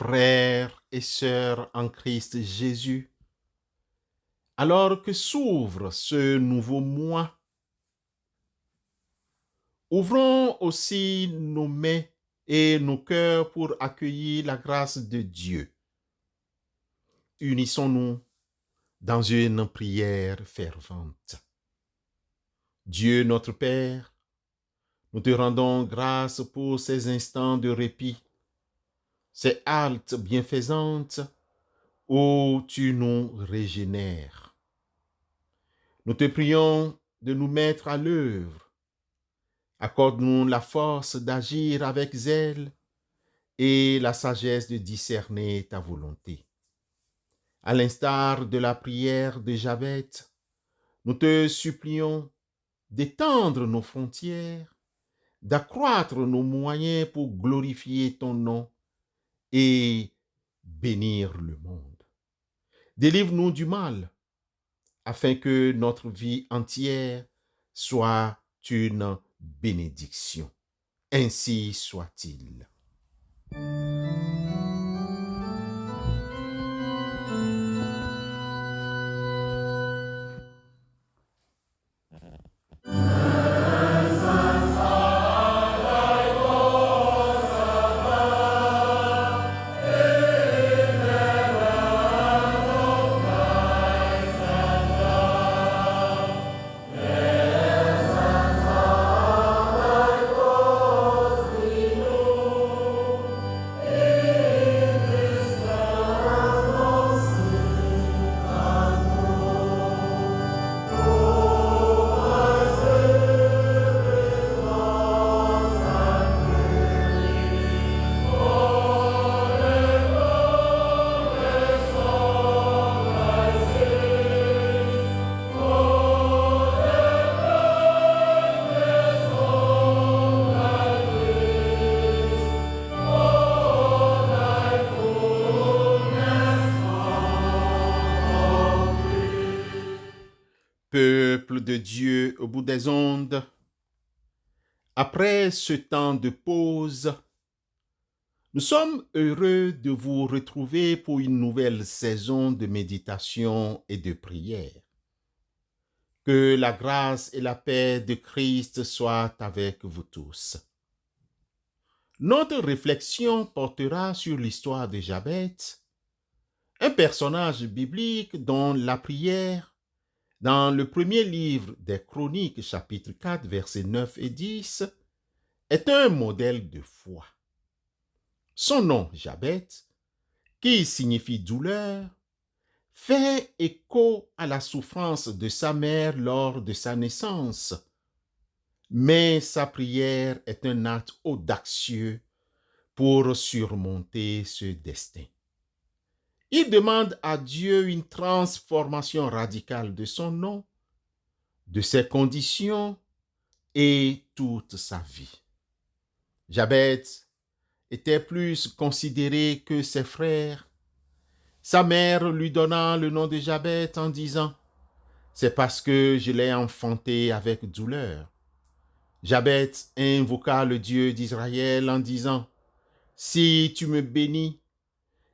Frères et sœurs en Christ Jésus, alors que s'ouvre ce nouveau mois, ouvrons aussi nos mains et nos cœurs pour accueillir la grâce de Dieu. Unissons-nous dans une prière fervente. Dieu notre Père, nous te rendons grâce pour ces instants de répit, ces haltes bienfaisantes où tu nous régénères. Nous te prions de nous mettre à l'œuvre. Accorde-nous la force d'agir avec zèle et la sagesse de discerner ta volonté. À l'instar de la prière de Jabez, nous te supplions d'étendre nos frontières, d'accroître nos moyens pour glorifier ton nom et bénir le monde. Délivre-nous du mal, afin que notre vie entière soit une bénédiction. Ainsi soit-il. Peuple de Dieu au bout des ondes, après ce temps de pause, nous sommes heureux de vous retrouver pour une nouvelle saison de méditation et de prière. Que la grâce et la paix de Christ soient avec vous tous. Notre réflexion portera sur l'histoire de Jabez, un personnage biblique dont la prière, dans le premier livre des Chroniques, chapitre 4, versets 9 et 10, est un modèle de foi. Son nom, Jabez, qui signifie douleur, fait écho à la souffrance de sa mère lors de sa naissance. Mais sa prière est un acte audacieux pour surmonter ce destin. Il demande à Dieu une transformation radicale de son nom, de ses conditions et toute sa vie. Jabez était plus considéré que ses frères. Sa mère lui donna le nom de Jabez en disant « C'est parce que je l'ai enfanté avec douleur ». Jabez invoqua le Dieu d'Israël en disant « Si tu me bénis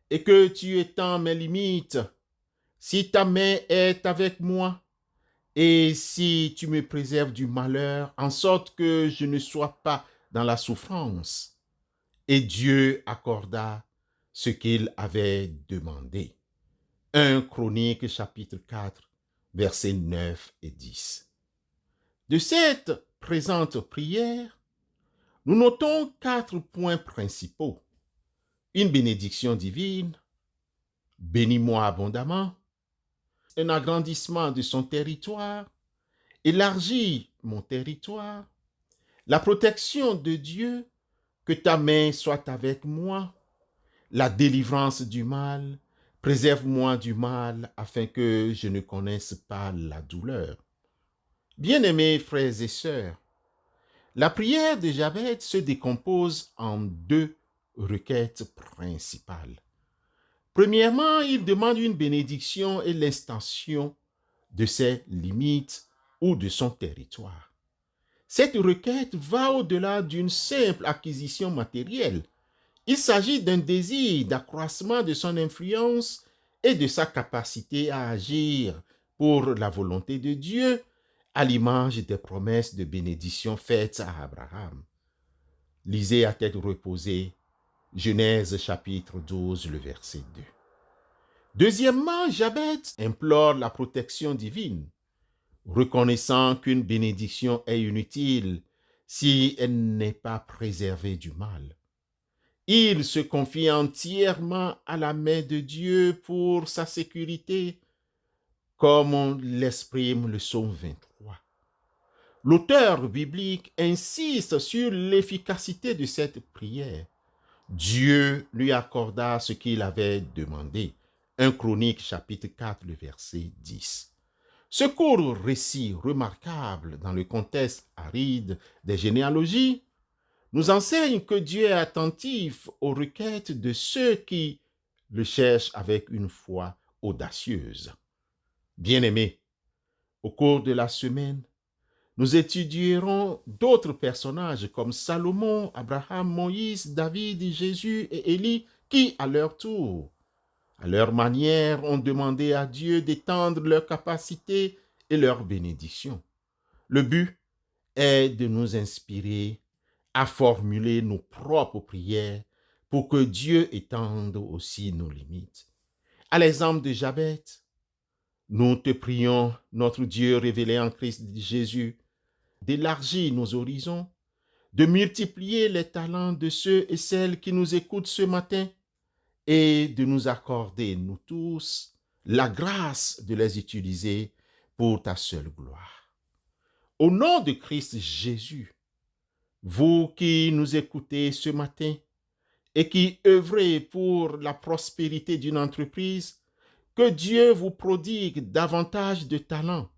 et que tu étends mes limites, si ta main est avec moi, et si tu me préserves du malheur, en sorte que je ne sois pas dans la souffrance. » Et Dieu accorda ce qu'il avait demandé. 1 Chroniques chapitre 4, versets 9 et 10. De cette présente prière, nous notons 4 points principaux. Une bénédiction divine, bénis-moi abondamment, un agrandissement de son territoire, élargis mon territoire, la protection de Dieu, que ta main soit avec moi, la délivrance du mal, préserve-moi du mal afin que je ne connaisse pas la douleur. Bien-aimés frères et sœurs, la prière de Jabez se décompose en 2 requêtes principales. Premièrement, il demande une bénédiction et l'extension de ses limites ou de son territoire. Cette requête va au-delà d'une simple acquisition matérielle. Il s'agit d'un désir d'accroissement de son influence et de sa capacité à agir pour la volonté de Dieu à l'image des promesses de bénédiction faites à Abraham. Lisez à tête reposée Genèse chapitre 12, le verset 2. Deuxièmement, Jabez implore la protection divine, reconnaissant qu'une bénédiction est inutile si elle n'est pas préservée du mal. Il se confie entièrement à la main de Dieu pour sa sécurité, comme l'exprime le psaume 23. L'auteur biblique insiste sur l'efficacité de cette prière. Dieu lui accorda ce qu'il avait demandé. 1 Chronique chapitre 4, le verset 10. Ce court récit remarquable dans le contexte aride des généalogies nous enseigne que Dieu est attentif aux requêtes de ceux qui le cherchent avec une foi audacieuse. Bien-aimés, au cours de la semaine, nous étudierons d'autres personnages comme Salomon, Abraham, Moïse, David, Jésus et Élie qui, à leur tour, à leur manière, ont demandé à Dieu d'étendre leurs capacités et leurs bénédictions. Le but est de nous inspirer à formuler nos propres prières pour que Dieu étende aussi nos limites. À l'exemple de Jabez, nous te prions, notre Dieu révélé en Christ Jésus, d'élargir nos horizons, de multiplier les talents de ceux et celles qui nous écoutent ce matin et de nous accorder, nous tous, la grâce de les utiliser pour ta seule gloire. Au nom de Christ Jésus, vous qui nous écoutez ce matin et qui œuvrez pour la prospérité d'une entreprise, que Dieu vous prodigue davantage de talents.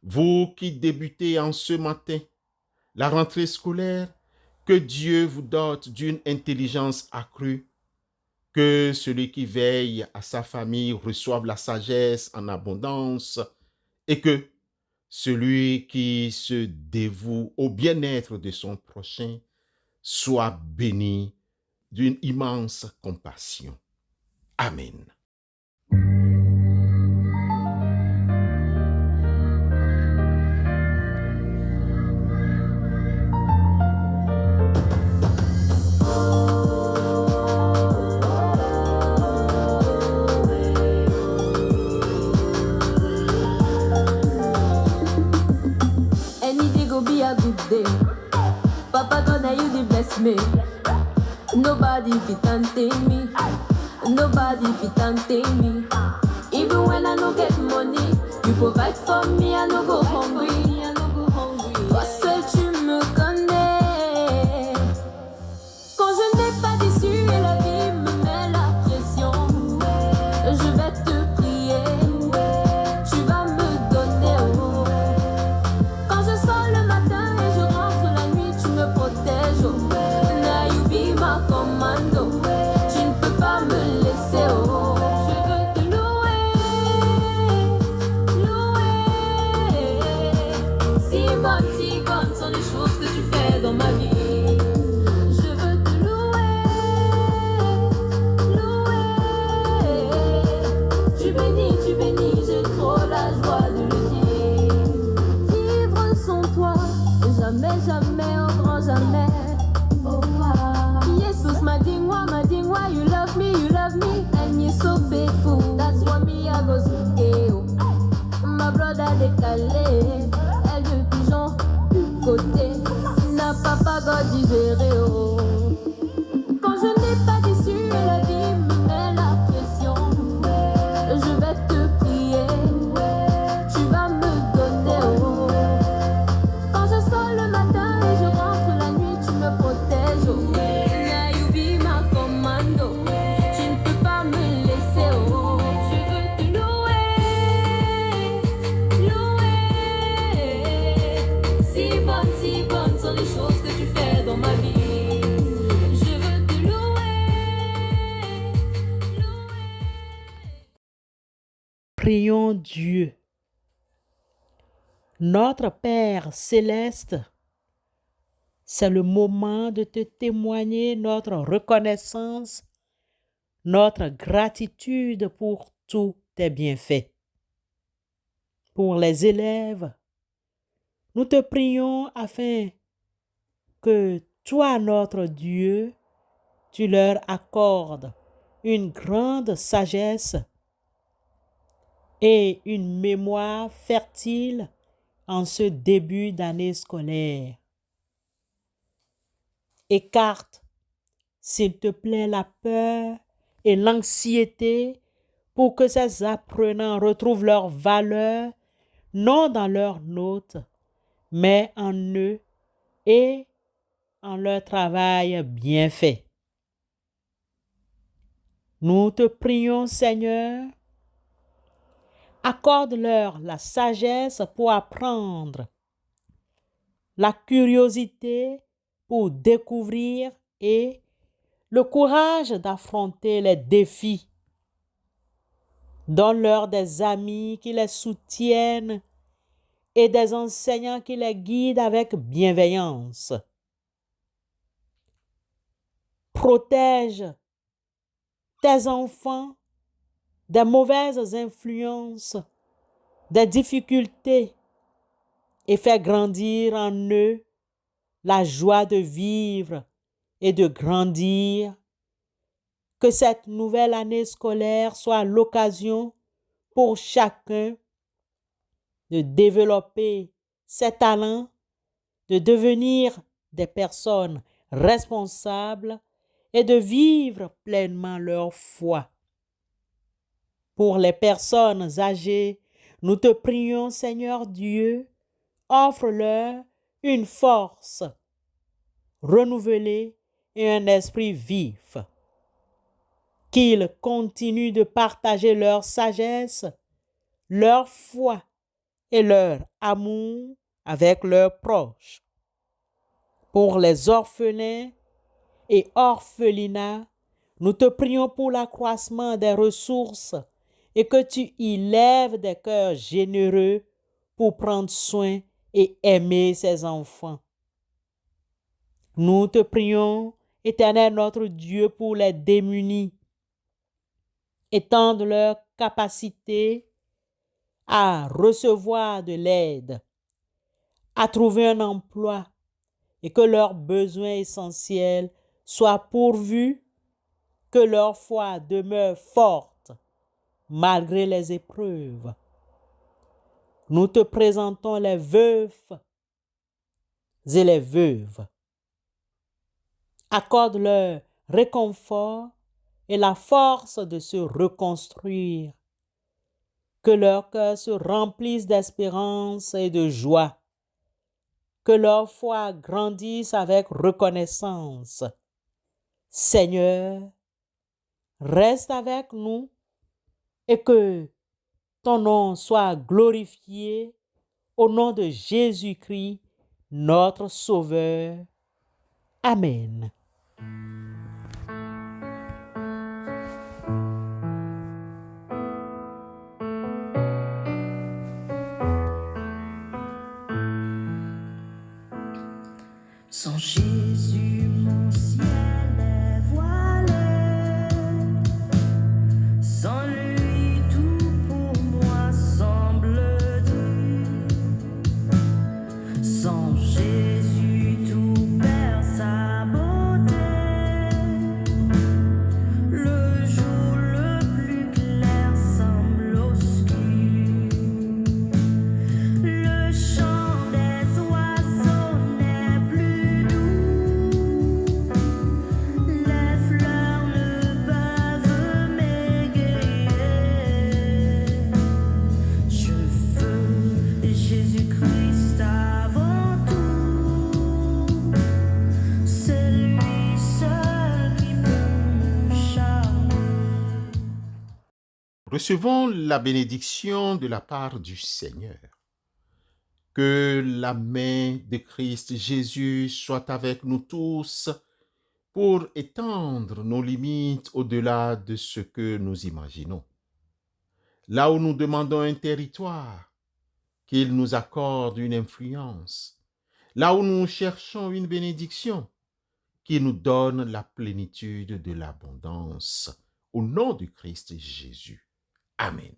Vous qui débutez en ce matin la rentrée scolaire, que Dieu vous dote d'une intelligence accrue, que celui qui veille à sa famille reçoive la sagesse en abondance et que celui qui se dévoue au bien-être de son prochain soit béni d'une immense compassion. Amen. Papa God, now you dey bless me. Nobody fit tame me. Nobody fit tame me. Even when I no get money, you provide for me. I no go hungry. Parce que tu me connais. Quand je n'ai pas d'issue et la vie me met la pression, je vais te prier. Tu vas me donner. Oh. Quand je sors le matin et je rentre la nuit, tu me protèges. Oh. Now you be my commando. Tu ne peux pas me laisser. Oh. Je veux te louer, louer. Si bonnes sont les choses que tu fais dans ma vie. Je veux te louer, louer. Tu bénis, j'ai trop la joie de le dire. Vivre sans toi, jamais, jamais, au grand jamais. Oh, wow. Jesus, my ding, why you love me, and you're so faithful. That's why me, I go to my brother décalé, elle de pigeon, côté, n'a papa God digéré. Oh. Quand je n'ai pas d'issue, la vie me met la pression. Je vais te prier, tu vas me donner. Oh. Quand je sors le matin et je rentre la nuit, tu me protèges. Oh. Now you be my commando. Tu ne peux pas me laisser. Oh. Je veux te louer, louer. Si bonnes sont les choses que tu fais dans ma vie. Je veux te louer, louer. Prions Dieu. Notre Père céleste, C'est le moment de te témoigner notre reconnaissance, notre gratitude pour tous tes bienfaits. Pour les élèves, nous te prions afin que toi, notre Dieu, tu leur accordes une grande sagesse et une mémoire fertile en ce début d'année scolaire. Écarte, s'il te plaît, la peur et l'anxiété pour que ces apprenants retrouvent leur valeur, non dans leurs notes, mais en eux et en leur travail bien fait. Nous te prions, Seigneur, accorde-leur la sagesse pour apprendre, la curiosité pour découvrir et le courage d'affronter les défis. Donne-leur des amis qui les soutiennent et des enseignants qui les guident avec bienveillance. Protège tes enfants des mauvaises influences, des difficultés et fais grandir en eux la joie de vivre et de grandir. Que cette nouvelle année scolaire soit l'occasion pour chacun de développer ses talents, de devenir des personnes responsables et de vivre pleinement leur foi. Pour les personnes âgées, nous te prions, Seigneur Dieu, offre-leur une force renouvelée et un esprit vif. Qu'ils continuent de partager leur sagesse, leur foi et leur amour avec leurs proches. Pour les orphelins et orphelinats, nous te prions pour l'accroissement des ressources et que tu y lèves des cœurs généreux pour prendre soin et aimer ces enfants. Nous te prions, Éternel notre Dieu, pour les démunis. Étende leur capacité à recevoir de l'aide, à trouver un emploi et que leurs besoins essentiels soient pourvus, que leur foi demeure forte malgré les épreuves. Nous te présentons les veufs et les veuves. Accorde-leur réconfort et la force de se reconstruire. Que leur cœur se remplisse d'espérance et de joie. Que leur foi grandisse avec reconnaissance. Seigneur, reste avec nous et que ton nom soit glorifié au nom de Jésus-Christ, notre Sauveur. Amen. Sans Jésus, mon ciel est voilé. Sans lui, tout pour moi semble dit. Sans Jésus, tout perd sa beauté. Le jour le plus clair semble obscur. Le chant des oiseaux n'est plus doux. Les fleurs ne peuvent m'égayer. Je veux Jésus-Christ avant tout. C'est lui seul qui peut me charmer. Recevons la bénédiction de la part du Seigneur. Que la main de Christ Jésus soit avec nous tous pour étendre nos limites au-delà de ce que nous imaginons. Là où nous demandons un territoire, qu'il nous accorde une influence. là où nous cherchons une bénédiction qui nous donne la plénitude de l'abondance. Au nom de Christ Jésus. Amen.